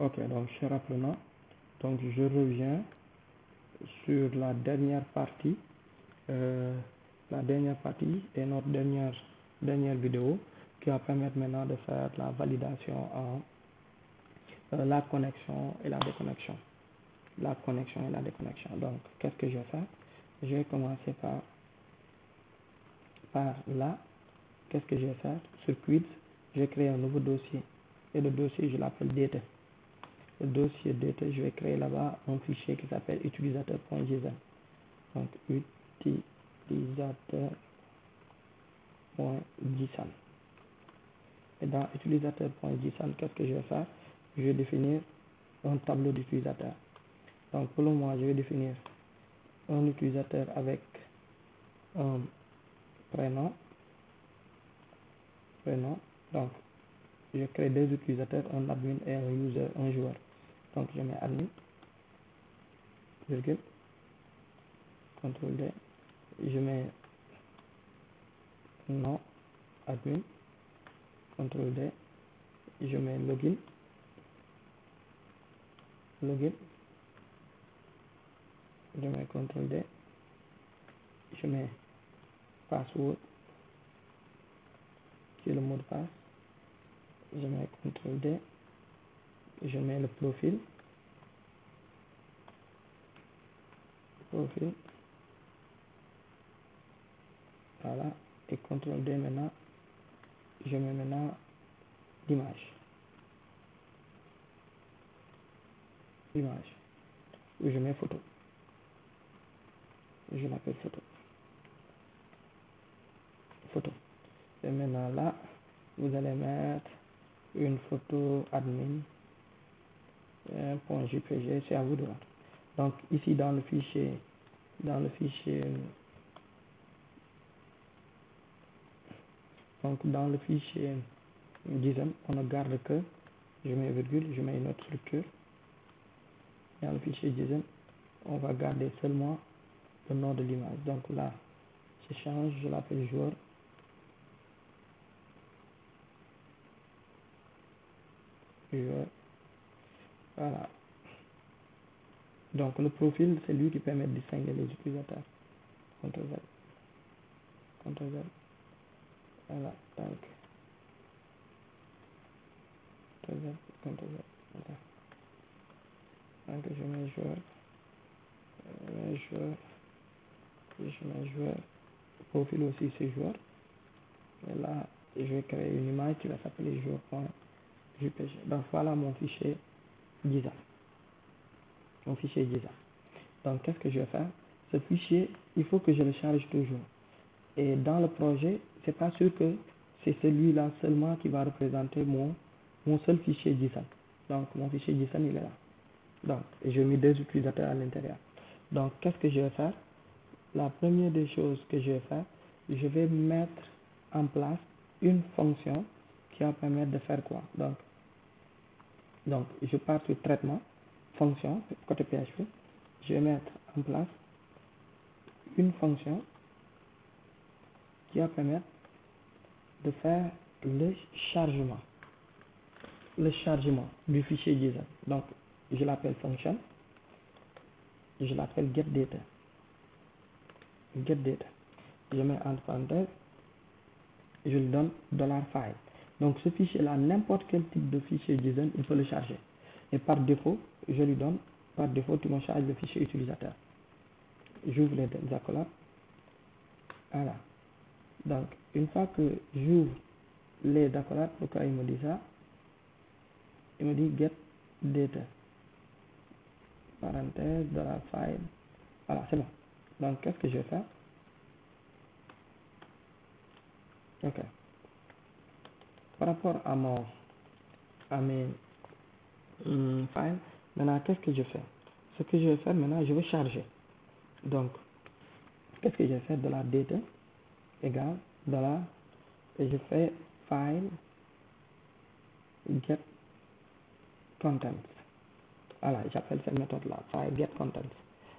Ok, donc cher apprenant, donc je reviens sur la dernière partie et notre dernière vidéo qui va permettre maintenant de faire la validation en la connexion et la déconnexion. La connexion et la déconnexion. Donc, qu'est-ce que je vais faire? Je vais commencer par là. Qu'est-ce que je vais faire? Sur Quids, je vais créer un nouveau dossier. Et le dossier, je l'appelle data. Le dossier data, je vais créer là-bas un fichier qui s'appelle utilisateur.json. Donc, utilisateur.json. Et dans utilisateur.json, qu'est-ce que je vais faire? Je vais définir un tableau d'utilisateur. Donc, pour le moment, je vais définir un utilisateur avec un prénom. Donc, je crée deux utilisateurs, un admin et un user, un joueur. Donc, je mets admin, virgule, CTRL D, je mets nom, admin, CTRL D, je mets login, je mets CTRL D, je mets password, qui est le mot de passe, je mets CTRL D, je mets le profil, voilà, et CTRL D maintenant, je mets maintenant l'image, où je mets photo, je l'appelle photo. Et maintenant là, vous allez mettre une photo admin, .jpg, c'est à vous de voir. Donc ici dans le fichier JSON, on ne garde que, je mets virgule, je mets une autre structure. Dans le fichier JSON, on va garder seulement le nom de l'image. Donc là, je change, je l'appelle joueur. Voilà. Donc le profil, c'est lui qui permet de distinguer les utilisateurs. CTRL Z. Voilà. Donc, CTRL Z. Voilà. Donc je mets joueur. Profil aussi c'est joueur. Et là, je vais créer une image qui va s'appeler joueur.jpg. Donc voilà mon fichier JSON. Donc qu'est-ce que je vais faire? Ce fichier, il faut que je le charge toujours. Et dans le projet, c'est pas sûr que c'est celui-là seulement qui va représenter mon seul fichier JSON. Donc mon fichier JSON, il est là. Donc j'ai mis deux utilisateurs à l'intérieur. Donc qu'est-ce que je vais faire? La première des choses que je vais faire, je vais mettre en place une fonction qui va permettre de faire quoi? Donc je pars sur traitement, fonction, côté PHP. Je vais mettre en place une fonction qui va permettre de faire le chargement du fichier JSON. Donc je l'appelle fonction, je l'appelle getData. Je mets entre parenthèses, je lui donne $file. Donc ce fichier là, n'importe quel type de fichier JSON, il peut le charger. Et par défaut, je lui donne, tu me charges le fichier utilisateur. J'ouvre les accolades. Voilà. Donc une fois que j'ouvre les accolades, pourquoi il me dit ça? Il me dit get data, parenthèse, $file. Voilà, c'est bon. Donc qu'est-ce que je vais faire? Ok. Par rapport à mes files, maintenant qu'est-ce que je fais? Ce que je vais faire maintenant, je vais charger. Donc qu'est-ce que je vais faire? $data égale $ et je fais file get contents. Voilà, j'appelle cette méthode là, file get contents.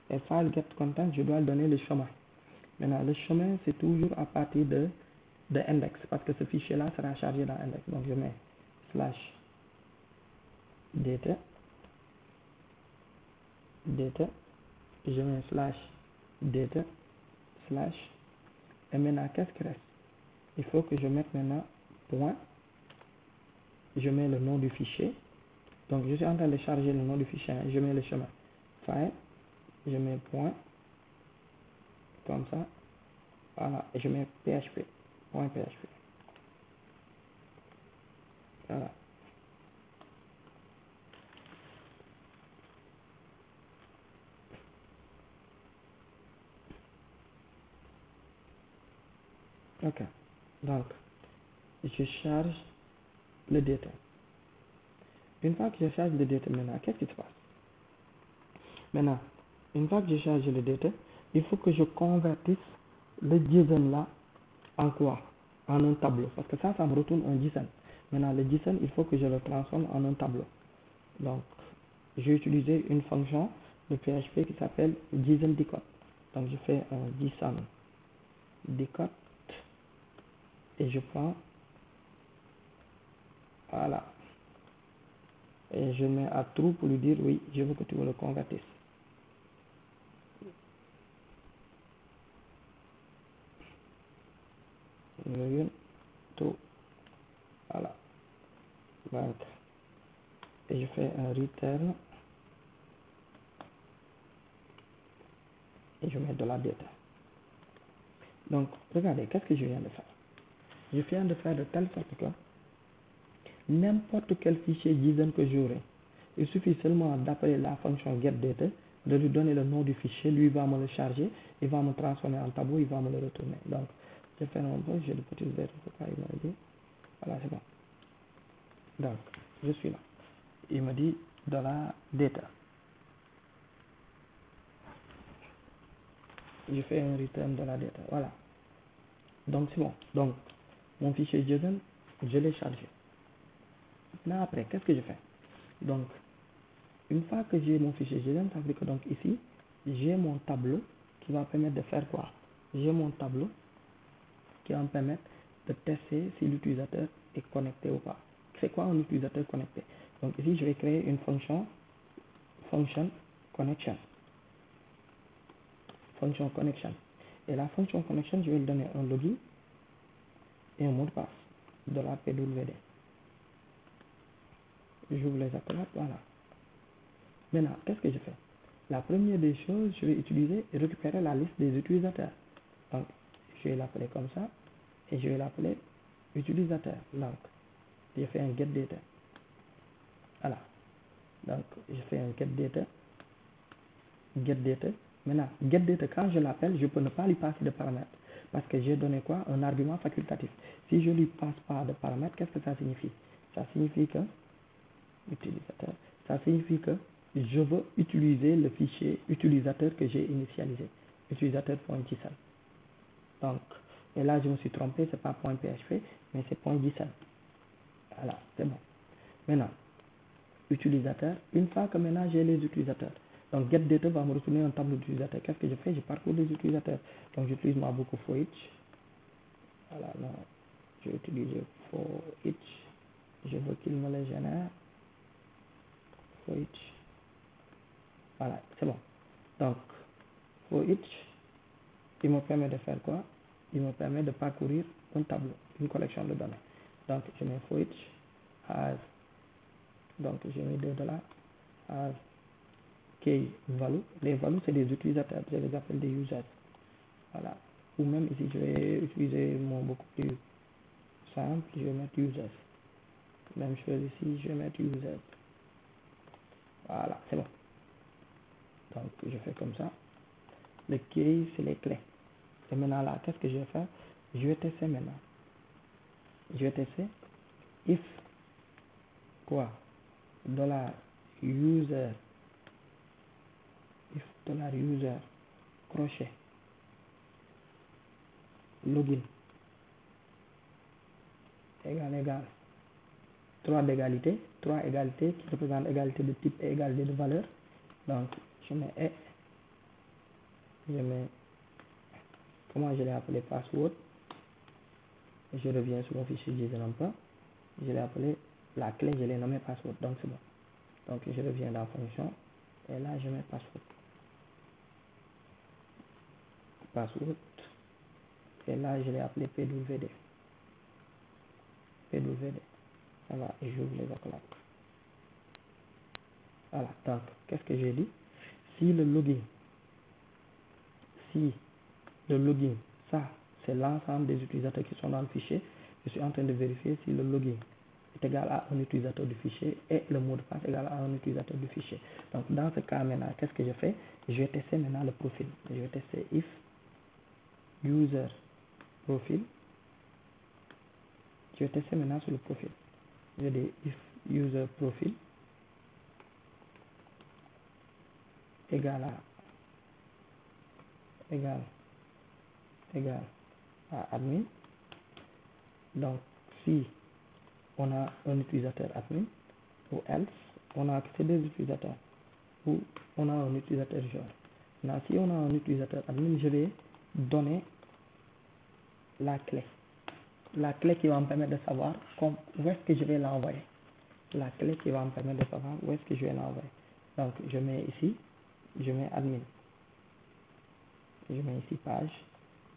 Et file get contents, je dois donner le chemin. Maintenant le chemin, c'est toujours à partir de index, parce que ce fichier là sera chargé dans index. Donc je mets /data data, je mets slash data, slash, et maintenant qu'est-ce qui reste? Il faut que je mette maintenant point, je mets le nom du fichier. Donc je suis en train de charger le nom du fichier, hein. Je mets le chemin file, je mets point, comme ça, voilà, et je mets PHP, point PHP, voilà. Ok, donc je charge le data. Une fois que je charge le data maintenant, qu'est-ce qui se passe? Maintenant, une fois que je charge le data, il faut que je convertisse le JSON là en quoi? En un tableau. Parce que ça me retourne un JSON. Maintenant, le JSON, il faut que je le transforme en un tableau. Donc, j'ai utilisé une fonction de PHP qui s'appelle JSON decode. Donc, je fais un JSON decode et je prends, voilà, et je mets à true pour lui dire oui, je veux que tu me le convertisses. True, voilà, donc, et je fais un return et je mets de la data. Donc, regardez, qu'est-ce que je viens de faire? Je viens de faire de telle sorte que n'importe quel fichier JSON que j'aurai, il suffit seulement d'appeler la fonction getData, de lui donner le nom du fichier, lui va me le charger, il va me transformer en tableau, il va me le retourner. Donc, je fais un peu, j'ai le petit vert, il m'a dit, voilà, c'est bon. Donc, je suis là. Il me dit de la data. Je fais un return de la data, voilà. Donc, c'est bon. Donc, mon fichier JSON, je l'ai chargé. Maintenant, après, qu'est-ce que je fais? Donc, une fois que j'ai mon fichier JSON, ça veut dire que donc ici, j'ai mon tableau qui va permettre de faire quoi? J'ai mon tableau qui va me permettre de tester si l'utilisateur est connecté ou pas. C'est quoi un utilisateur connecté? Donc ici, je vais créer une fonction connection. Fonction connection. Et la fonction connection, je vais lui donner un login et un mot de passe de la PWD. J'ouvre les accolades, voilà. Maintenant, qu'est-ce que je fais? La première des choses, je vais utiliser et récupérer la liste des utilisateurs. Donc, je vais l'appeler comme ça et je vais l'appeler utilisateur. Donc, je fais un getData. Voilà. Donc, je fais un getData. Maintenant, getData, quand je l'appelle, je peux ne pas lui passer de paramètres. Parce que j'ai donné quoi? Un argument facultatif. Si je ne lui passe pas de paramètres, qu'est-ce que ça signifie? Ça signifie que, utilisateur, ça signifie que je veux utiliser le fichier utilisateur que j'ai initialisé. Utilisateur.json. Donc, et là, je me suis trompé, c'est pas .php, mais c'est .json. Voilà, c'est bon. Maintenant, utilisateur, une fois que maintenant j'ai les utilisateurs, donc getData va me retourner un tableau d'utilisateurs. Qu'est-ce que je fais? Je parcours les utilisateurs. Donc, j'utilise ma boucle for each. Voilà, non, je vais utiliser for each. Je veux qu'il me les génère. For each. Voilà, c'est bon. Donc, for each, il me permet de faire quoi? Il me permet de parcourir un tableau, une collection de données. Donc, je mets for each as, donc je mets $, as key value. Les values, c'est des utilisateurs, je les appelle des users. Voilà. Ou même ici, je vais utiliser mon beaucoup plus simple, je vais mettre users. Même chose ici, je vais mettre users. Voilà, c'est bon. Donc, je fais comme ça. Le key, c'est les clés. Et maintenant là, qu'est-ce que je vais faire? Je vais tester maintenant. Je vais tester if quoi? $user, if $user crochet login égal 3 d'égalité, 3 égalités qui représentent égalité de type et égalité de valeur. Donc je mets et, je mets, comment je l'ai appelé, password. Je reviens sur mon fichier JSON emploi. Je l'ai appelé la clé, je l'ai nommé password, donc c'est bon. Donc je reviens dans la fonction Et là, je mets password. Et là, je l'ai appelé PWD. Voilà, et j'ouvre les accolades. Voilà, donc, qu'est-ce que j'ai dit? Si le login, ça, c'est l'ensemble des utilisateurs qui sont dans le fichier, je suis en train de vérifier si le login est égal à un utilisateur du fichier et le mot de passe égal à un utilisateur du fichier. Donc, dans ce cas, maintenant, qu'est-ce que je fais? Je vais tester maintenant le profil. Je vais tester if user profil. Je vais tester maintenant sur le profil. Je vais dire if user profil égal à admin. Donc, si on a un utilisateur admin, ou else, on a accès des utilisateurs, ou on a un utilisateur joueur. Maintenant, si on a un utilisateur admin, je vais donner la clé qui va me permettre de savoir où est-ce que je vais l'envoyer. La clé qui va me permettre de savoir où est-ce que je vais l'envoyer. Donc, je mets ici, je mets admin. Je mets ici page.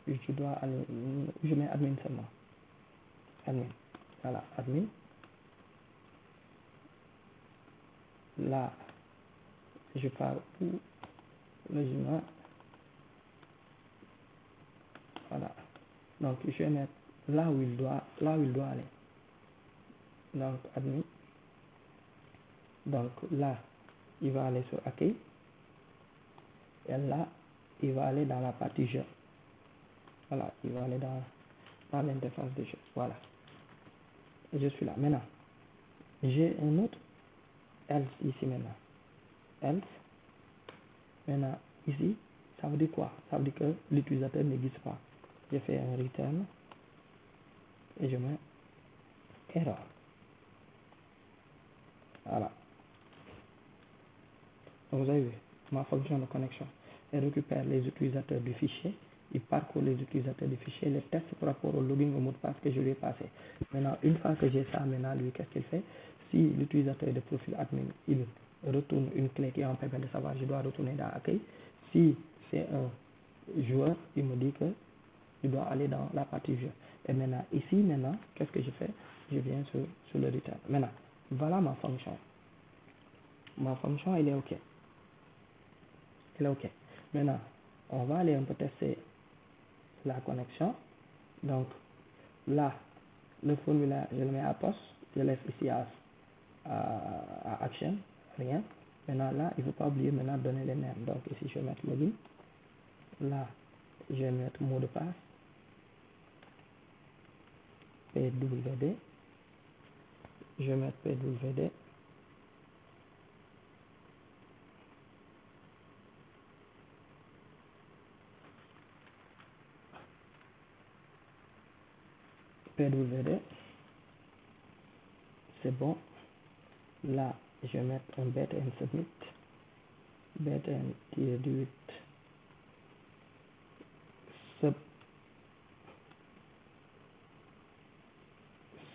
Je mets admin seulement. Admin. Voilà, admin. Là, je pars où logiquement. Voilà. Donc, je vais mettre là où il doit aller. Donc, admin. Donc, là, il va aller sur accueil. Et là, il va aller dans la partie jeu. Voilà, il va aller dans l'interface de jeu. Voilà. Et je suis là. Maintenant, j'ai un autre else ici maintenant. Else. Maintenant, ici, ça veut dire quoi? Ça veut dire que l'utilisateur n'existe pas. Je fais un return et je mets error. Voilà. Donc, vous avez vu, ma fonction de connexion, elle récupère les utilisateurs du fichier, il parcourt les utilisateurs du fichier, les teste par rapport au login, au mot de passe que je lui ai passé. Maintenant, une fois que j'ai ça, maintenant, lui, qu'est-ce qu'il fait? Si l'utilisateur de profil admin, il retourne une clé qui en permet de savoir, je dois retourner dans accueil. Si c'est un joueur, il me dit que je dois aller dans la partie jeu. Et maintenant, ici, qu'est-ce que je fais? Je viens sur le return. Maintenant, voilà ma fonction. Ma fonction, elle est OK. Elle est OK. Maintenant, on va aller un peu tester la connexion. Donc, là, le formulaire, je le mets à poste. Je laisse ici à action, rien. Maintenant, là, il ne faut pas oublier maintenant de donner les names. Donc, ici, je vais mettre login. Là, je vais mettre mot de passe. PWD. Je vais mettre PWD. PWD. C'est bon. Là, je vais mettre un btn submit. btn-8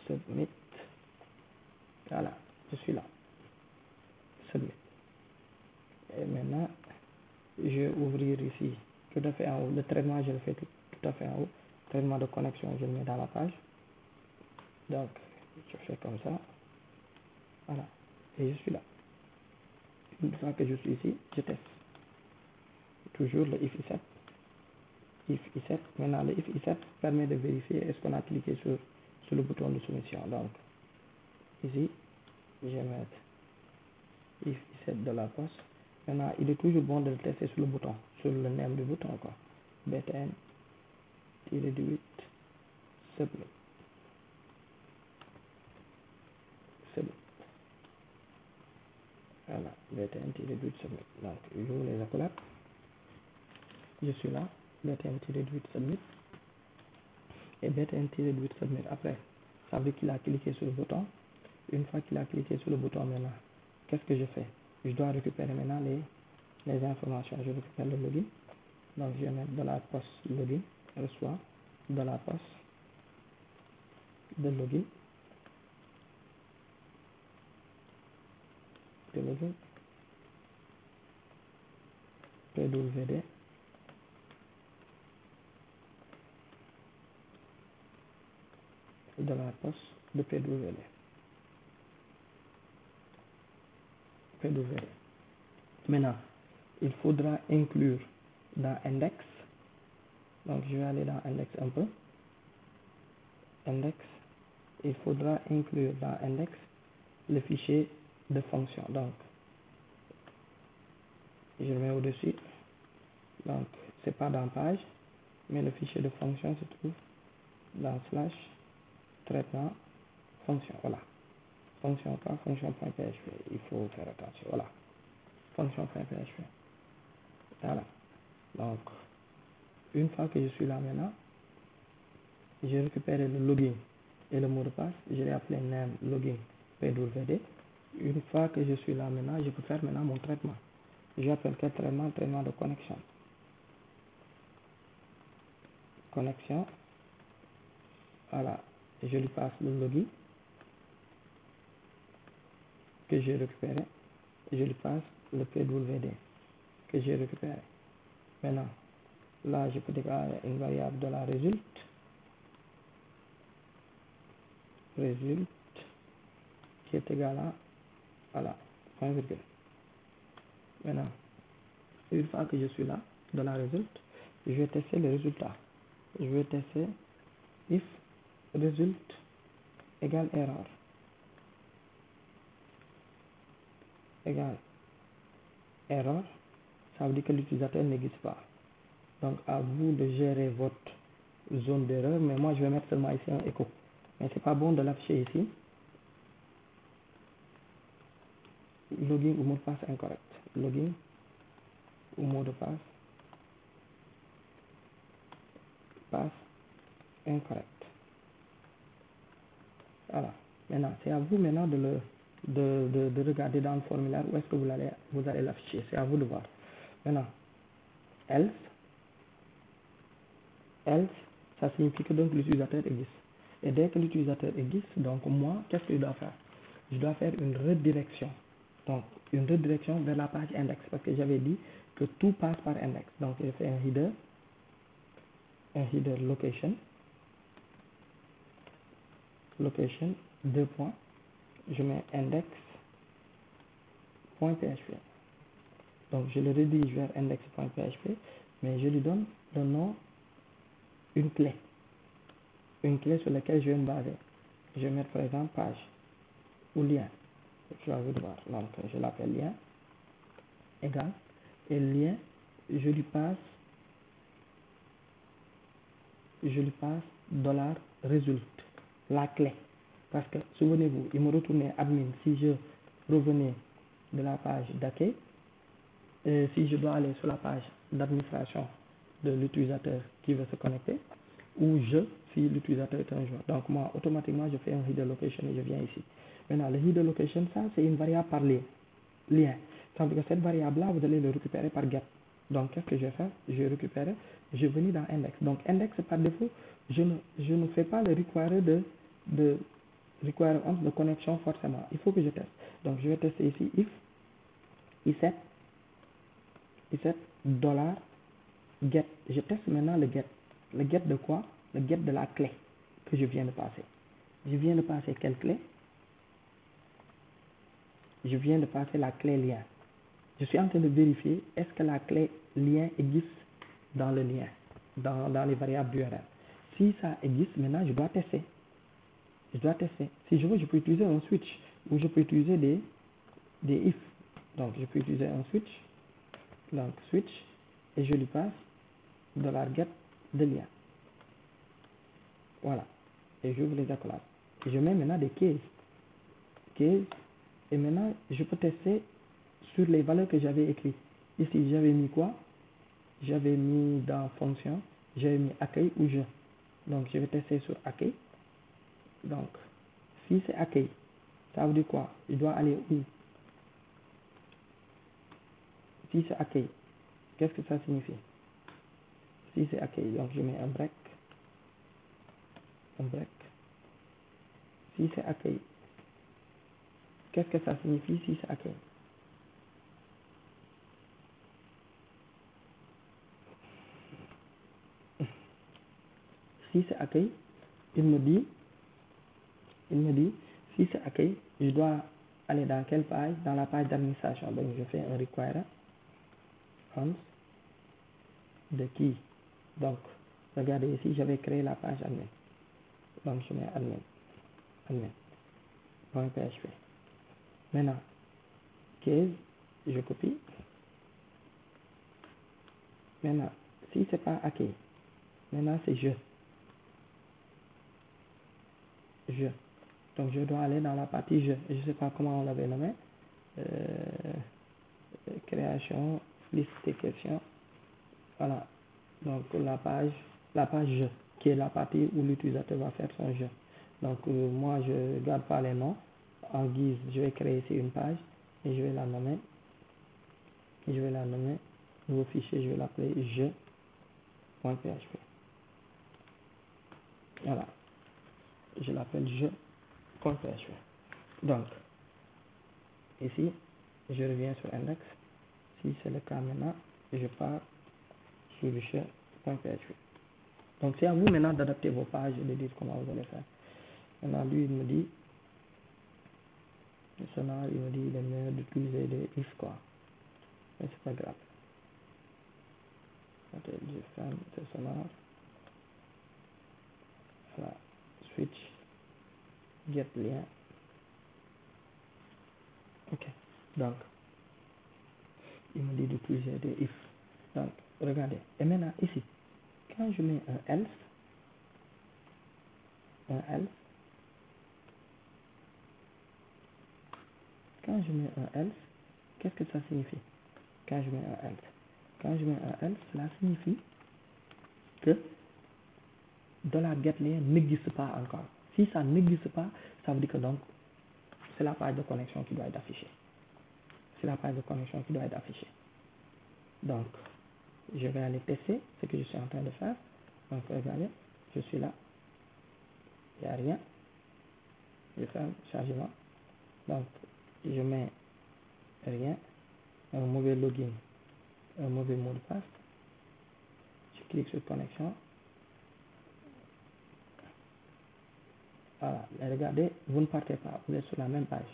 submit. Voilà, je suis là. Submit. Et maintenant, je vais ouvrir ici, tout à fait en haut. Le traitement, je le fais tout à fait en haut. Traitement de connexion, je le mets dans la page. Donc, je fais comme ça. Voilà. Et je suis là. Une fois que je suis ici, je teste. Toujours le if iset. If iset. Maintenant, le if iset permet de vérifier est-ce qu'on a cliqué sur le bouton de soumission. Donc, ici, je vais mettre if iset de la poste. Maintenant, il est toujours bon de le tester sur le bouton, sur le name du bouton, quoi. btn-8 submit. Voilà, btn-8 submit. Donc, j'ouvre les accolades. Je suis là, btn-8 submit. Et btn-8 submit. Après, ça veut dire qu'il a cliqué sur le bouton. Une fois qu'il a cliqué sur le bouton maintenant, qu'est-ce que je fais? Je dois récupérer maintenant les informations. Je récupère le login. Donc, je vais mettre de la poste login, reçoit de la poste de login, pwd de la poste de pwd. Maintenant, il faudra inclure dans index, donc je vais aller dans index un peu, index, il faudra inclure dans index le fichier de fonction. Donc, je le mets au-dessus, donc c'est pas dans page, mais le fichier de fonction se trouve dans slash traitement fonction, voilà. Fonction pas fonction.php, il faut faire attention, voilà. Fonction.php, voilà. Donc, une fois que je suis là maintenant, j'ai récupéré le login et le mot de passe, je l'ai appelé name login pwd. Une fois que je suis là maintenant, je peux faire maintenant mon traitement. J'appelle quel traitement? Traitement de connexion. Connexion, voilà, je lui passe le login que j'ai récupéré, je lui passe le pwd que j'ai récupéré. Maintenant, là, je peux déclarer une variable de la résulte qui est égale à, voilà, point virgule. Maintenant, une fois que je suis là, de la résulte, je vais tester le résultat. Je vais tester if result égale erreur. Égale erreur, ça veut dire que l'utilisateur n'existe pas. Donc, à vous de gérer votre zone d'erreur, mais moi, je vais mettre seulement ici un écho. Mais c'est pas bon de l'afficher ici. Login ou mot de passe incorrect. Login ou mot de passe incorrect. Voilà. Maintenant, c'est à vous maintenant de regarder dans le formulaire où est-ce que vous allez l'afficher. C'est à vous de voir. Maintenant, else, ça signifie que donc l'utilisateur existe. Et dès que l'utilisateur existe, donc moi, qu'est-ce que je dois faire? Je dois faire une redirection. Donc, une redirection vers la page index, parce que j'avais dit que tout passe par index. Donc, je fais un header location, 2 points, je mets index.php. Donc, je le rédige vers index.php, mais je lui donne le nom, une clé sur laquelle je vais me baser. Je vais mettre par exemple page ou lien. Je vais voir. Donc, je l'appelle lien égal, et lien, je lui passe $result, la clé. Parce que, souvenez-vous, il me retournait admin si je revenais de la page d'accueil, si je dois aller sur la page d'administration de l'utilisateur qui veut se connecter, ou si l'utilisateur est un joueur. Donc, moi, automatiquement, je fais un header location et je viens ici. Maintenant, le header location, ça, c'est une variable par lien. Ça veut dire que cette variable-là, vous allez le récupérer par get. Donc, qu'est-ce que je vais faire? Je vais récupérer, je vais venir dans index. Donc, index, par défaut, je ne fais pas le require de connexion forcément. Il faut que je teste. Donc, je vais tester ici, if $get. Je teste maintenant le get. Le get de quoi? Le get de la clé que je viens de passer. Je viens de passer quelle clé? Je viens de passer la clé lien. Je suis en train de vérifier est-ce que la clé lien existe dans le lien, dans les variables d'URL. Si ça existe, maintenant je dois tester. Si je veux, je peux utiliser un switch ou je peux utiliser des if. Donc je peux utiliser un switch, et je lui passe $get de lien. Voilà. Et j'ouvre les accolades. Je mets maintenant des cases. Et maintenant, je peux tester sur les valeurs que j'avais écrites. Ici, j'avais mis quoi? J'avais mis dans fonction, j'avais mis accueil ou je. Donc, je vais tester sur accueil. Donc, si c'est accueil, ça veut dire quoi? Je dois aller où? Si c'est accueil, qu'est-ce que ça signifie? Si c'est accueil, donc je mets un break. Si c'est accueil, qu'est-ce que ça signifie si c'est accueil? si c'est accueil, il me dit, si c'est accueil, je dois aller dans quelle page? Dans la page d'administration. Donc, je fais un require once de qui? Donc, regardez ici, j'avais créé la page admin. Donc, je mets admin.php. Maintenant, case, je copie. Maintenant, si c'est pas accueil, maintenant c'est je. Donc, je dois aller dans la partie je. Je ne sais pas comment on l'avait nommé. Création, liste des questions. Voilà. Donc, la page je, qui est la partie où l'utilisateur va faire son jeu. Donc, moi, je ne garde pas les noms. En guise, je vais créer ici une page et je vais la nommer. Nouveau fichier, je vais l'appeler je.php. Voilà. Je l'appelle je.php. Donc, ici, je reviens sur index. Si c'est le cas maintenant, je pars sur je.php. Donc, c'est à vous maintenant d'adapter vos pages et de dire comment vous allez faire. Maintenant, lui, il me dit, il me dit, il est mieux d'utiliser des if, quoi. Mais c'est pas grave. Attends, je ferme ce sonar. Voilà. Switch. Get lien. Ok. Donc, il me dit d'utiliser des if. Donc, regardez. Et maintenant, ici, quand je mets un else, quand je mets un else, qu'est-ce que ça signifie? Quand je mets un else, cela signifie que $getLien n'existe pas encore. Si ça n'existe pas, ça veut dire que donc, c'est la page de connexion qui doit être affichée. Donc, je vais aller tester ce que je suis en train de faire. Donc, regardez, je suis là. Il n'y a rien. Je fais un chargement. Donc, je mets rien. Un mauvais login. Un mauvais mot de passe. Je clique sur connexion. Voilà. Et regardez, vous ne partez pas. Vous êtes sur la même page.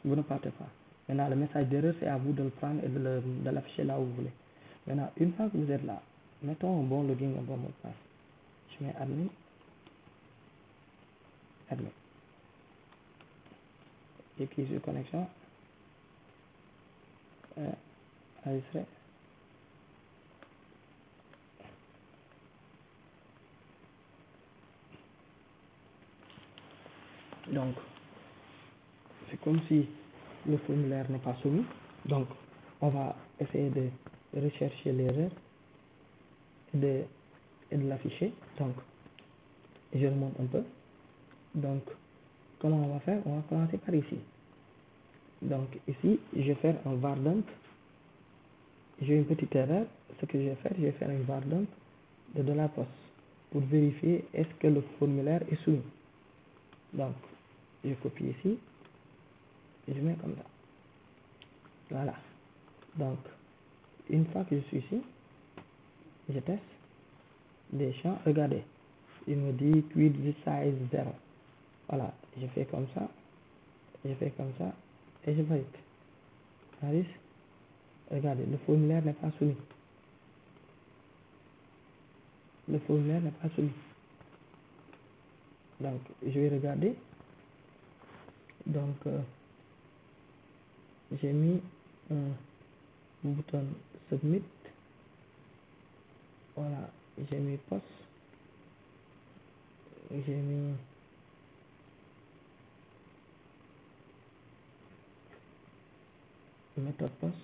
Vous ne partez pas. Maintenant, le message d'erreur, c'est à vous de le prendre et de l'afficher là où vous voulez. Maintenant, une fois que vous êtes là, mettons un bon login, un bon mot de passe. Je mets admin. Et puis sur connexion. Enregistrer. Donc, c'est comme si le formulaire n'est pas soumis. Donc, on va essayer de rechercher l'erreur et de l'afficher. Donc, je remonte un peu. Donc, comment on va faire? On va commencer par ici. Donc, ici, je vais faire un var dump. J'ai une petite erreur. Ce que je vais faire un var dump de la poste pour vérifier est-ce que le formulaire est soumis. Donc, je copie ici et je mets comme ça. Voilà. Donc, une fois que je suis ici, je teste des champs. Regardez, il me dit quit size 0. Voilà, je fais comme ça, et je valide. Regardez, le formulaire n'est pas soumis. Donc, je vais regarder. Donc, j'ai mis un bouton submit. Voilà, j'ai mis post. J'ai mis méthode post.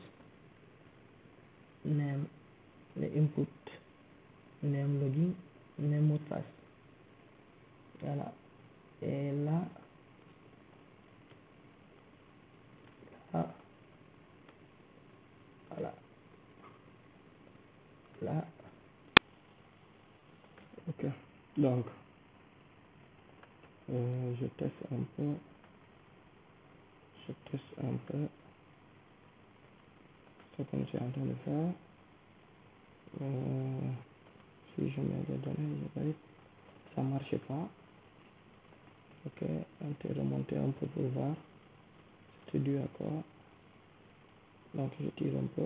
Name, le input. Name login. Name mot de passe. Voilà. Et là, voilà. Là. Ok. Donc, je teste un peu. Ce que je suis en train de faire. Si je mets les données, je valide. ça marche pas. Ok, on peut remonter un peu pour voir. C'est dû à quoi? Donc je tire un peu.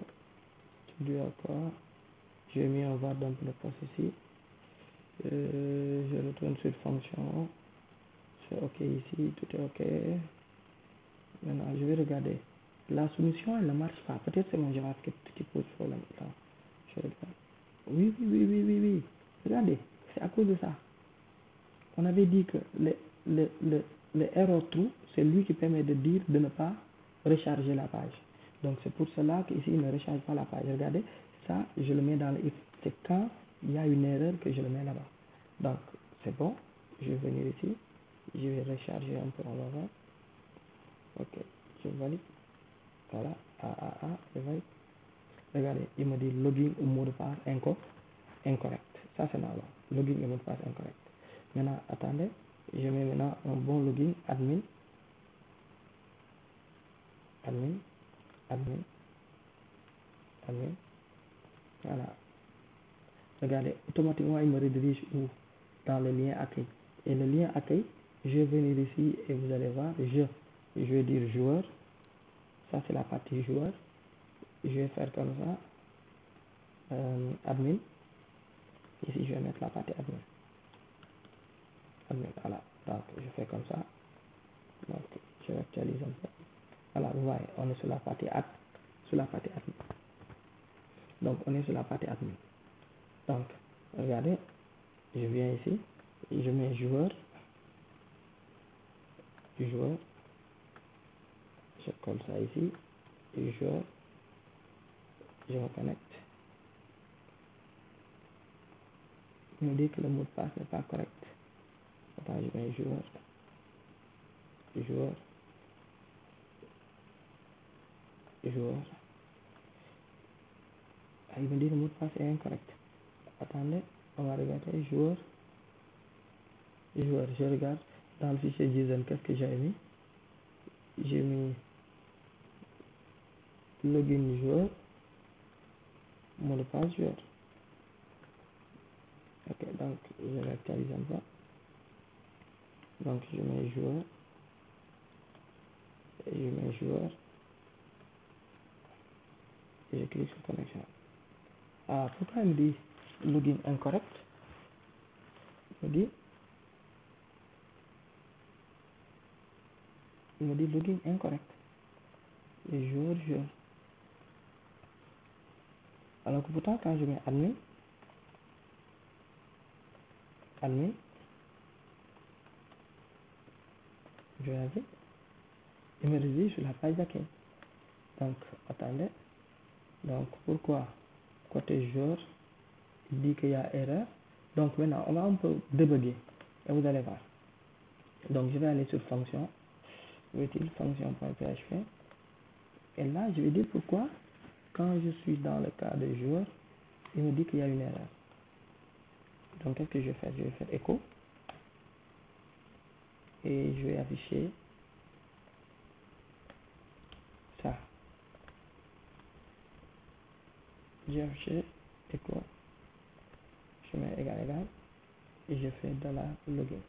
C'est dû à quoi? J'ai mis un var dump de poste ici. Je retourne sur fonction. C'est ok ici, tout est ok. Maintenant je vais regarder. La soumission elle ne marche pas. Peut-être c'est mon JavaScript qui pose problème. Là, je regarde. Oui. Regardez, c'est à cause de ça. On avait dit que le error true, c'est lui qui permet de dire de ne pas recharger la page. Donc c'est pour cela qu'ici il ne recharge pas la page. Regardez, ça je le mets dans le if. C'est quand il y a une erreur que je le mets là-bas. Donc c'est bon, je vais venir ici, je vais recharger un peu, on va voir. Ok, je valide. Voilà, je valide. Regardez, il me dit login ou mot de passe incorrect. Ça c'est normal. Login et mot de passe incorrect. Maintenant, attendez, je mets maintenant un bon login admin. Voilà. Regardez, automatiquement il me redirige où? Dans le lien accueil. Et le lien accueil, je vais venir ici et vous allez voir, je vais dire joueur. Ça c'est la partie joueur. Je vais faire comme ça. Admin. Ici je vais mettre la partie admin. Voilà. Donc je fais comme ça. Donc je actualise un peu. Voilà, vous voyez, on est sur la partie admin. Donc on est sur la partie admin. Donc regardez, je viens ici, je mets joueur, je colle ça ici, joueur, je me connecte. Il me dit que le mot de passe n'est pas correct. Attends, je mets joueur. Ah, il me dit que le mot de passe est incorrect. Attendez, on va regarder joueur. Je regarde dans le fichier JSON, qu'est-ce que j'ai mis? J'ai mis login joueur, mot de passe joueur. Ok, donc je vais actualiser un peu. Donc je mets joueur, et je clique sur connexion. Ah, pourquoi il me dit login incorrect? Il me dit login incorrect. Et joueur. Alors que pourtant quand je mets admin, je vais aller, il me redirige sur la page d'accueil. Donc attendez. Donc pourquoi côté joueur il dit qu'il y a erreur? Donc maintenant on va un peu débugger et vous allez voir. Donc je vais aller sur fonction, utile fonction.php, et là je vais dire pourquoi quand je suis dans le cas de joueur il me dit qu'il y a une erreur. Donc qu'est-ce que je vais faire? Je vais faire echo et je vais afficher ça. J'ai affiché echo, je mets égal et je fais de la login.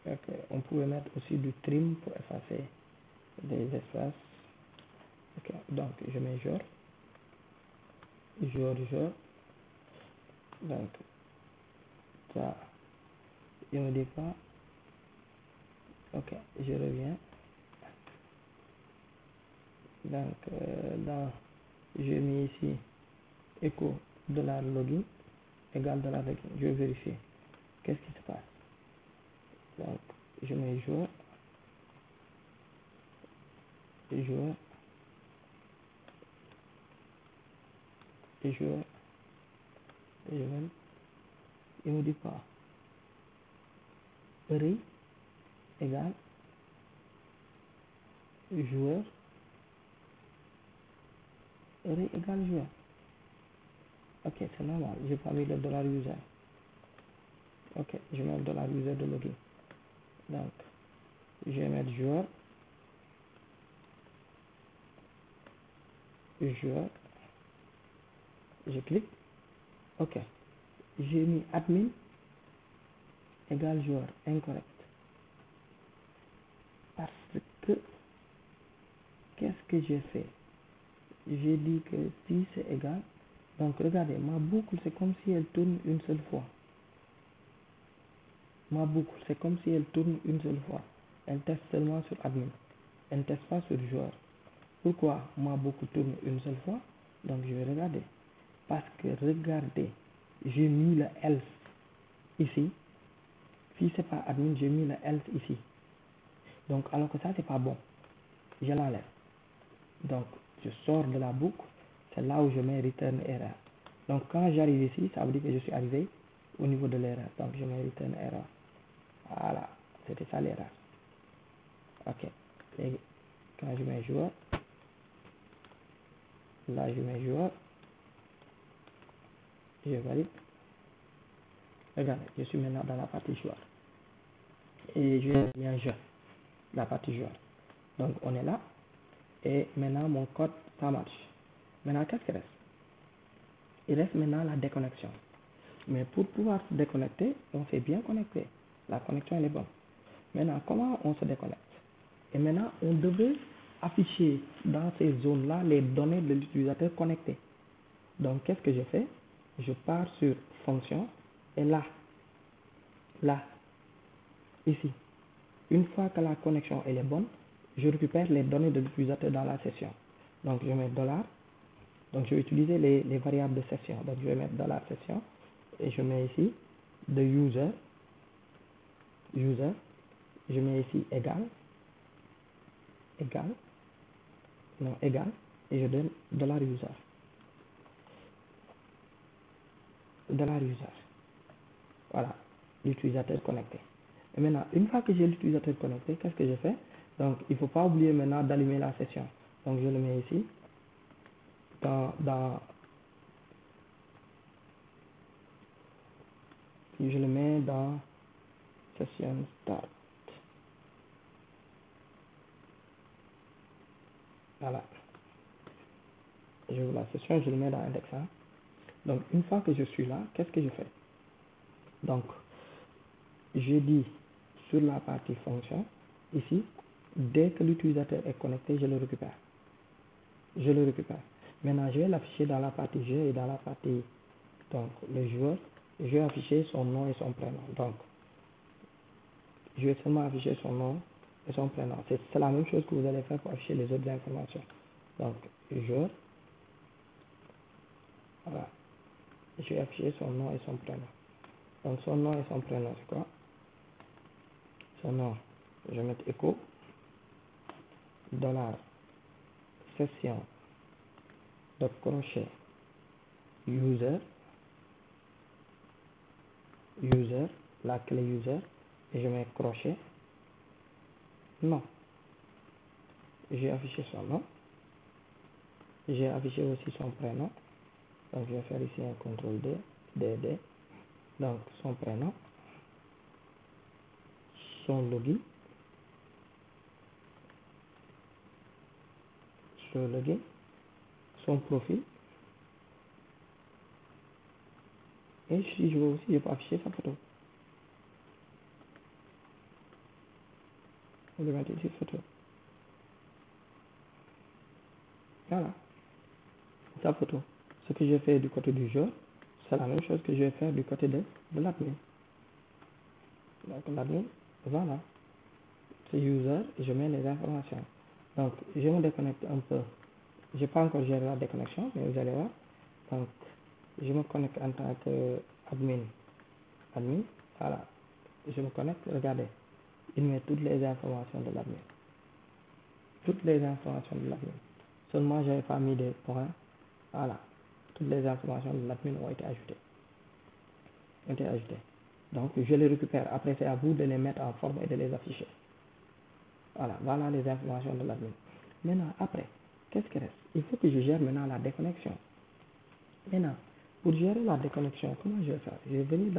Ok, on pouvait mettre aussi du trim pour effacer des espaces. Ok, donc je mets joueur. Donc ça, il me dit pas. Ok, je reviens. Donc j'ai mis ici echo de la login égale de la login. Je vais vérifier qu'est-ce qui se passe. Donc je mets joueur. Il me dit pas array égale joueur. Ok, c'est normal, j'ai pas mis le $user. Ok, je mets le $user de login. Donc je vais mettre joueur, je clique. Ok, j'ai mis admin égale joueur, incorrect. Parce que, qu'est-ce que j'ai fait? J'ai dit que si c'est égal, donc regardez, ma boucle c'est comme si elle tourne une seule fois. Ma boucle c'est comme si elle tourne une seule fois. Elle teste seulement sur admin. Elle ne teste pas sur joueur. Pourquoi ma boucle tourne une seule fois? Donc je vais regarder. Parce que regardez, j'ai mis le else ici. Si c'est pas admin, j'ai mis le else ici. Donc alors que ça c'est pas bon. Je l'enlève. Donc je sors de la boucle. C'est là où je mets return error. Donc quand j'arrive ici, ça veut dire que je suis arrivé au niveau de l'erreur. Donc je mets return error. Voilà, c'était ça l'erreur. Ok. Et quand je mets joueur, là je mets joueur, je valide. Regardez, je suis maintenant dans la partie joueur. Et je vais bien jeu, la partie joueur. Donc on est là. Et maintenant mon code, ça marche. Maintenant, qu'est-ce qu'il reste? Il reste maintenant la déconnexion. Mais pour pouvoir se déconnecter, on s'est bien connecté. La connexion elle est bonne. Maintenant, comment on se déconnecte? Et maintenant, on devait afficher dans ces zones-là les données de l'utilisateur connecté. Donc, qu'est-ce que je fais? Je pars sur fonction et là, ici, une fois que la connexion elle est bonne, je récupère les données de l'utilisateur dans la session. Donc, je mets $. Donc, je vais utiliser les variables de session. Donc, je vais mettre $session et je mets ici de user. Je mets ici égal, et je donne $user. Voilà, l'utilisateur connecté. Et maintenant, une fois que j'ai l'utilisateur connecté, qu'est-ce que je fais? Donc, il ne faut pas oublier maintenant d'allumer la session. Donc, je le mets ici, je le mets dans session start. Voilà. J'ouvre la session, je le mets dans index 1. Donc, une fois que je suis là, qu'est-ce que je fais? Donc, je dis sur la partie fonction, ici, dès que l'utilisateur est connecté, je le récupère. Maintenant, je vais l'afficher dans la partie jeu et dans la partie, donc, le joueur. Je vais afficher son nom et son prénom. Donc, je vais seulement afficher son nom et son prénom. C'est la même chose que vous allez faire pour afficher les autres informations. Donc, joueur, voilà. Je vais afficher son nom et son prénom. Donc, son nom et son prénom, c'est quoi? Son nom, je vais mettre echo, $session, crochet, user, la clé user, et je mets crochet, nom. J'ai affiché son nom. J'ai affiché aussi son prénom. Donc, je vais faire ici un CTRL D, DD. Donc, son prénom, son login, son profil. Et si je veux aussi, je peux afficher sa photo. Je vais mettre ici photo. Voilà, sa photo. Ce que je fais du côté du joueur, c'est la même chose que je vais faire du côté de l'admin. Donc, l'admin, voilà. C'est user, et je mets les informations. Donc, je me déconnecte un peu. Je n'ai pas encore géré la déconnexion, mais vous allez voir. Donc, je me connecte en tant que admin. Voilà. Je me connecte, regardez. Il met toutes les informations de l'admin. Seulement, je n'avais pas mis des points. Voilà. Toutes les informations de l'admin ont été ajoutées. Donc, je les récupère. Après, c'est à vous de les mettre en forme et de les afficher. Voilà les informations de l'admin. Maintenant, après, qu'est-ce qui reste? Il faut que je gère maintenant la déconnexion. Maintenant, pour gérer la déconnexion, comment je vais faire? Je vais venir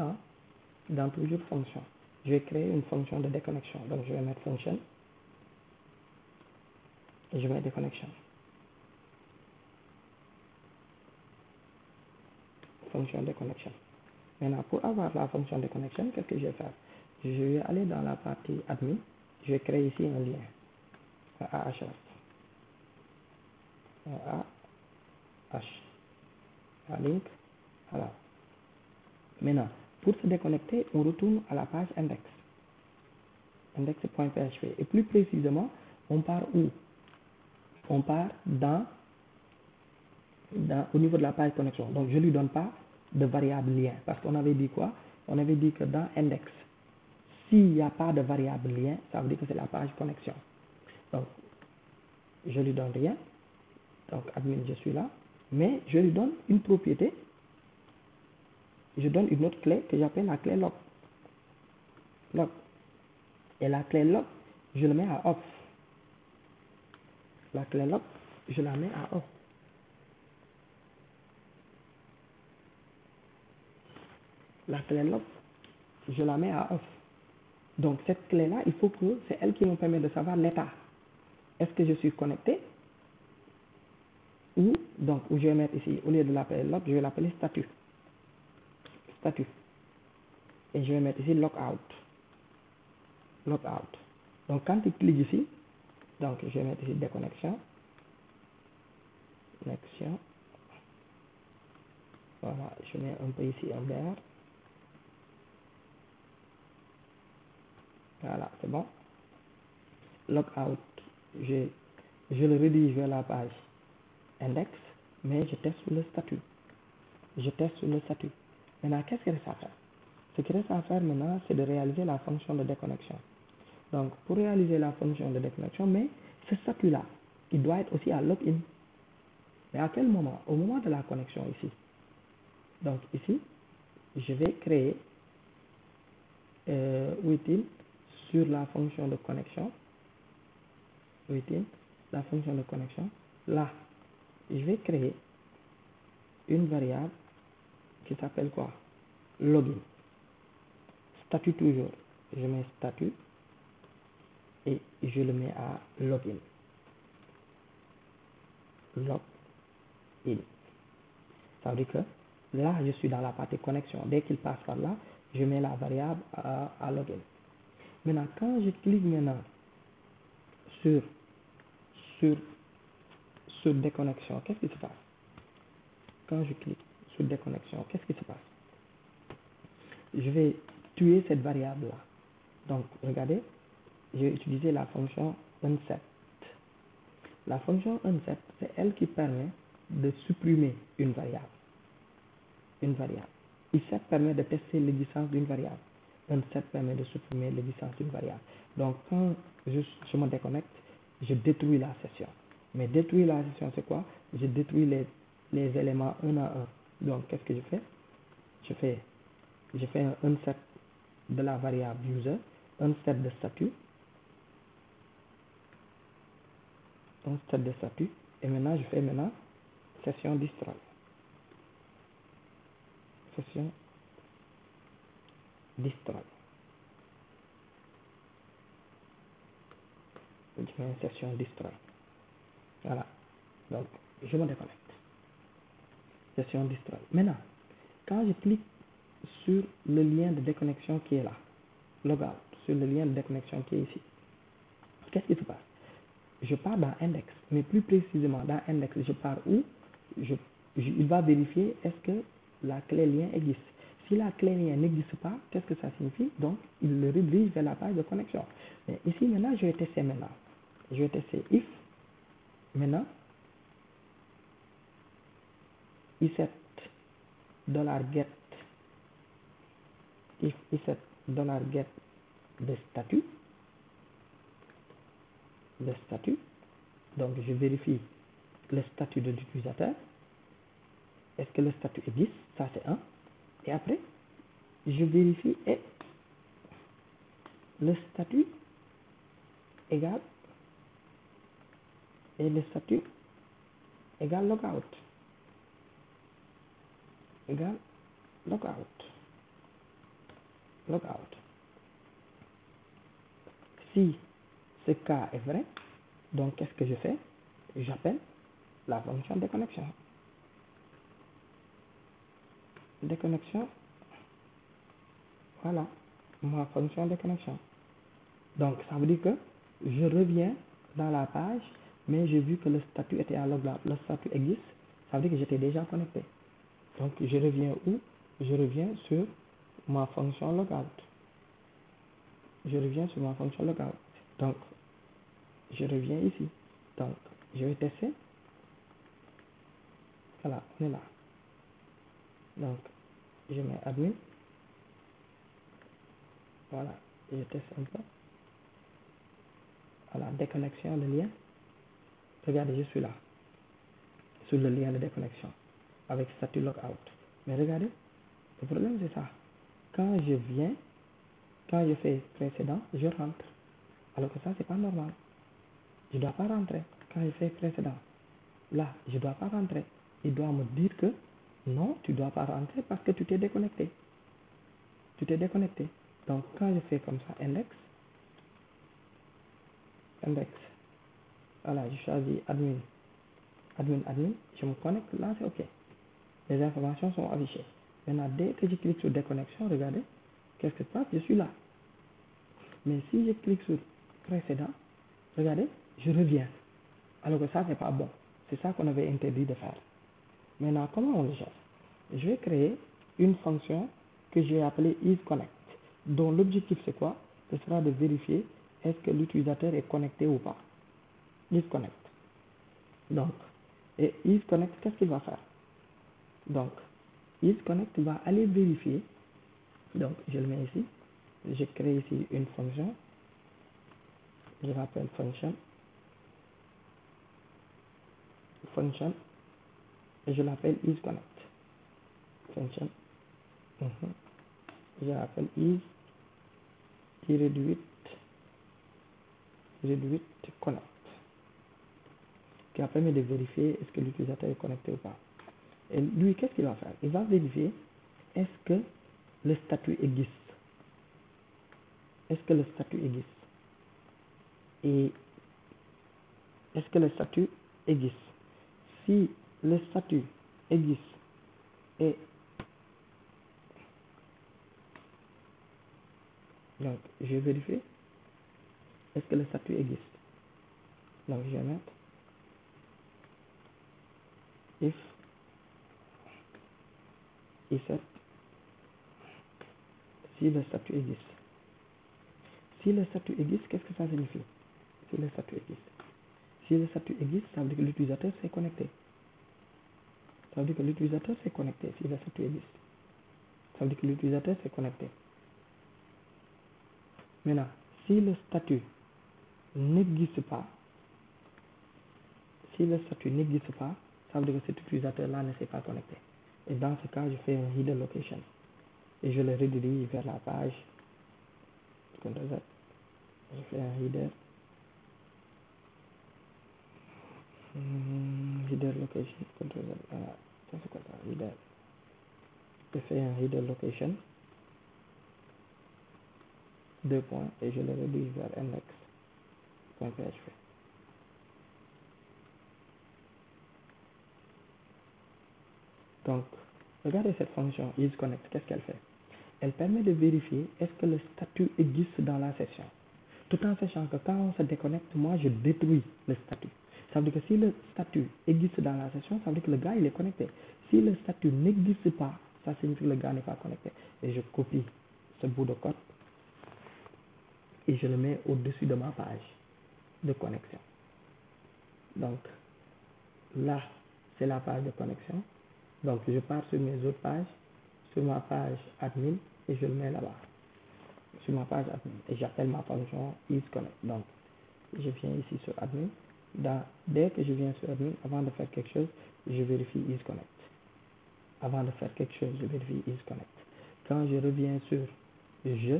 dans toujours fonction. Je vais créer une fonction de déconnexion. Donc, je vais mettre function et je mets déconnexion. Fonction de connexion. Maintenant, pour avoir la fonction de connexion, qu'est-ce que je vais faire? je vais aller dans la partie admin, je vais créer ici un lien, un AHS, un AH, un link, voilà. Maintenant, pour se déconnecter, on retourne à la page index, index.php, et plus précisément, on part où? On part au niveau de la page connexion. Donc, je ne lui donne pas de variable lien, parce qu'on avait dit quoi? On avait dit que dans index, s'il n'y a pas de variable lien, ça veut dire que c'est la page connexion. Donc, je lui donne rien. Donc, admin, je suis là. Mais je lui donne une propriété. Je donne une autre clé que j'appelle la clé log. Log. Et la clé log, je le mets à off. La clé log, je la mets à off. La clé log, je la mets à off. Donc, cette clé-là, il faut que c'est elle qui me permet de savoir l'état. Est-ce que je suis connecté? Ou, donc, où je vais mettre ici, au lieu de l'appeler log, je vais l'appeler statut. Statut. Et je vais mettre ici logout. Logout. Donc, quand tu cliques ici, donc, je vais mettre ici déconnexion. Connexion. Voilà, je mets un peu ici un vert. Voilà, c'est bon. Logout, je le rédige vers la page index, mais je teste sur le statut. Je teste sur le statut. Maintenant, qu'est-ce qu'il reste à faire? Ce qu'il reste à faire maintenant, c'est de réaliser la fonction de déconnexion. Donc, pour réaliser la fonction de déconnexion, mais ce statut-là, il doit être aussi à login. Mais à quel moment? Au moment de la connexion ici. Donc, ici, je vais créer within sur la fonction de connexion. Within la fonction de connexion. Là, je vais créer une variable qui s'appelle quoi? Login. Statut toujours. Je mets statut et je le mets à login. Login. Ça veut dire que là, je suis dans la partie connexion. Dès qu'il passe par là, je mets la variable à login. Maintenant, quand je clique maintenant sur déconnexion, qu'est-ce qui se passe? Quand je clique sur déconnexion, qu'est-ce qui se passe? Je vais tuer cette variable-là. Donc, regardez, j'ai utilisé la fonction unset. La fonction unset, c'est elle qui permet de supprimer une variable. Une variable. Iset permet de tester l'existence d'une variable. Unset permet de supprimer l'existence d'une variable. Donc, quand je me déconnecte, je détruis la session. Mais détruire la session, c'est quoi? Je détruis les éléments un à un. Donc, qu'est-ce que je fais? Je fais un unset de la variable user, unset de statut, unset de statut, et maintenant, je fais maintenant session destroy. Session destroy. Je mets une session destroy. Voilà. Donc, je me déconnecte. Session destroy. Maintenant, quand je clique sur le lien de déconnexion qui est là, logout, sur le lien de déconnexion qui est ici, qu'est-ce qui se passe? Je pars dans index, mais plus précisément dans index, je pars où? Il va vérifier est-ce que la clé lien existe. Si la clé lien n'existe pas, qu'est-ce que ça signifie? Donc, il le redirige vers la page de connexion. Mais ici, maintenant, je vais tester maintenant. Je vais tester if, maintenant, iset $get, if iset $get de statut, donc je vérifie le statut de l'utilisateur. Est-ce que le statut existe? Ça c'est 1. Et après, je vérifie et le statut égale logout. Égale logout. Logout. Si ce cas est vrai, donc qu'est-ce que je fais? J'appelle la fonction déconnexion. Déconnexion. Voilà. ma fonction de connexion. Donc, ça veut dire que je reviens dans la page, mais j'ai vu que le statut était en logout. Le statut existe, ça veut dire que j'étais déjà connecté. Donc, je reviens où? Je reviens sur ma fonction logout. Je reviens sur ma fonction logout. Donc, je reviens ici. Donc, je vais tester. Voilà, on est là. Donc, je mets admin. Voilà, je teste un peu. Voilà, déconnexion, le lien. Regardez, je suis là, sur le lien de déconnexion, avec statut logout. Mais regardez, le problème c'est ça. Quand je viens, quand je fais précédent, je rentre. Alors que ça, c'est pas normal. Je ne dois pas rentrer. Quand je fais précédent, là, je ne dois pas rentrer. Il doit me dire que non, tu ne dois pas rentrer parce que tu t'es déconnecté. Tu t'es déconnecté. Donc, quand je fais comme ça, index, voilà, je choisis admin, je me connecte, là c'est OK. Les informations sont affichées. Maintenant, dès que je clique sur déconnexion, regardez, qu'est-ce qui se passe? Je suis là. Mais si je clique sur précédent, regardez, je reviens. Alors que ça, c'est pas bon. C'est ça qu'on avait interdit de faire. Maintenant, comment on le gère? Je vais créer une fonction que j'ai appelée isConnect, dont l'objectif c'est quoi? Ce sera de vérifier est-ce que l'utilisateur est connecté ou pas. isConnect. Donc, et isConnect, qu'est-ce qu'il va faire? Donc, isConnect va aller vérifier. Donc, je le mets ici. Je crée ici une fonction. Je l'appelle function, et je l'appelle isConnect. Function. Je l'appelle is-connect, qui va permettre de vérifier est-ce que l'utilisateur est connecté ou pas. Et lui, qu'est-ce qu'il va faire? Il va vérifier est-ce que le statut existe. Est-ce que le statut existe? Et est-ce que le statut existe? Si le statut existe et donc je vais vérifier est-ce que le statut existe. Donc je vais mettre if set si le statut existe. Si le statut existe, qu'est-ce que ça signifie? Si le statut existe. Si le statut existe, ça veut dire que l'utilisateur s'est connecté. Ça veut dire que l'utilisateur s'est connecté si le statut existe. Ça veut dire que l'utilisateur s'est connecté. Maintenant, si le statut n'existe pas, ça veut dire que cet utilisateur-là ne s'est pas connecté. Et dans ce cas, je fais un header location. Et je le redirige vers la page. Je fais un header. Header location. Ça c'est quoi ça? Header. Je fais un header location. 2 points. Et je le redirige vers index.php. Donc, regardez cette fonction isConnect, qu'est-ce qu'elle fait? Elle permet de vérifier est-ce que le statut existe dans la session. Tout en sachant que quand on se déconnecte, moi je détruis le statut. Ça veut dire que si le statut existe dans la session, ça veut dire que le gars il est connecté. Si le statut n'existe pas, ça signifie que le gars n'est pas connecté. Et je copie ce bout de code et je le mets au-dessus de ma page de connexion. Donc, là, c'est la page de connexion. Donc, je pars sur mes autres pages, sur ma page admin, et je le mets là-bas, sur ma page admin. Et j'appelle ma fonction isConnect. Donc, je viens ici sur admin. Dès que je viens sur admin, avant de faire quelque chose, je vérifie isConnect. Avant de faire quelque chose, je vérifie isConnect. Quand je reviens sur je,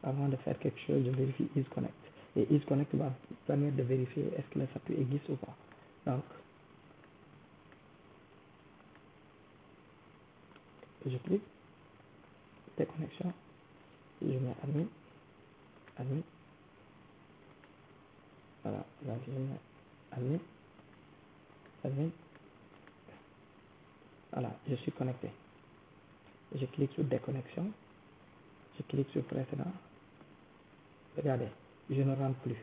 avant de faire quelque chose, je vérifie isConnect. Et isConnect va permettre de vérifier est-ce que le statut existe ou pas. Donc, je clique, déconnexion, je mets admin, voilà, là je mets admin, voilà, je suis connecté. Je clique sur déconnexion, Je clique sur précédent. Regardez, je ne rentre plus.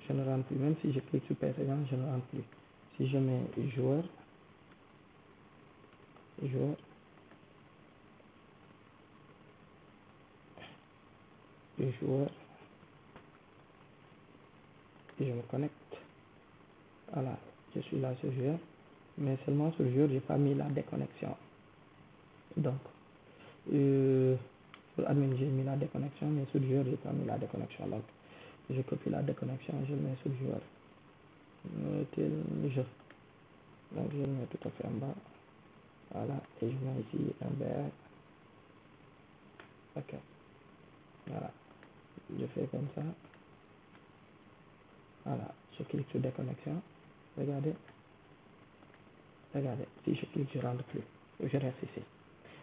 Je ne rentre plus. Même si je clique sur précédent, je ne rentre plus. Si je mets joueur, joueur, joueur, et je me connecte. Voilà, je suis là sur joueur, mais seulement sur joueur, j'ai pas mis la déconnexion. Donc, sur admin, j'ai mis la déconnexion, mais sur joueur, j'ai pas mis la déconnexion. Donc, je copie la déconnexion, je le mets sur joueur. Jeu. Donc, je le mets tout à fait en bas. Voilà, et je mets ici un BR. Ok, voilà, je fais comme ça. Voilà, je clique sur déconnexion. Regardez, regardez, si je clique, je ne rentre plus. Je reste ici.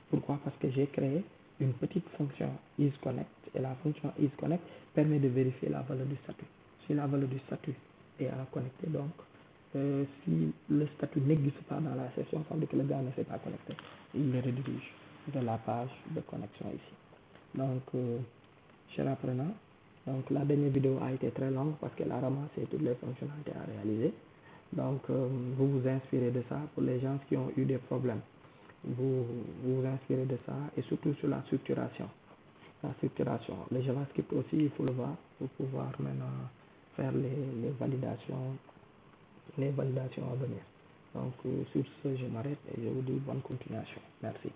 Pourquoi? Parce que j'ai créé une petite fonction isConnect et la fonction isConnect permet de vérifier la valeur du statut. Si la valeur du statut est à connecter, donc si le statut n'existe pas dans la session, ça veut dire que le gars ne s'est pas connecté. Il le redirige de la page de connexion ici. Donc, cher apprenant, donc la dernière vidéo a été très longue parce qu'elle a ramassé toutes les fonctionnalités à réaliser. Donc, vous vous inspirez de ça pour les gens qui ont eu des problèmes. Vous vous inspirez de ça et surtout sur la structuration. La structuration. Le JavaScript aussi, il faut le voir pour pouvoir maintenant faire les validations à venir. Donc, sur ce, je m'arrête et je vous dis bonne continuation. Merci.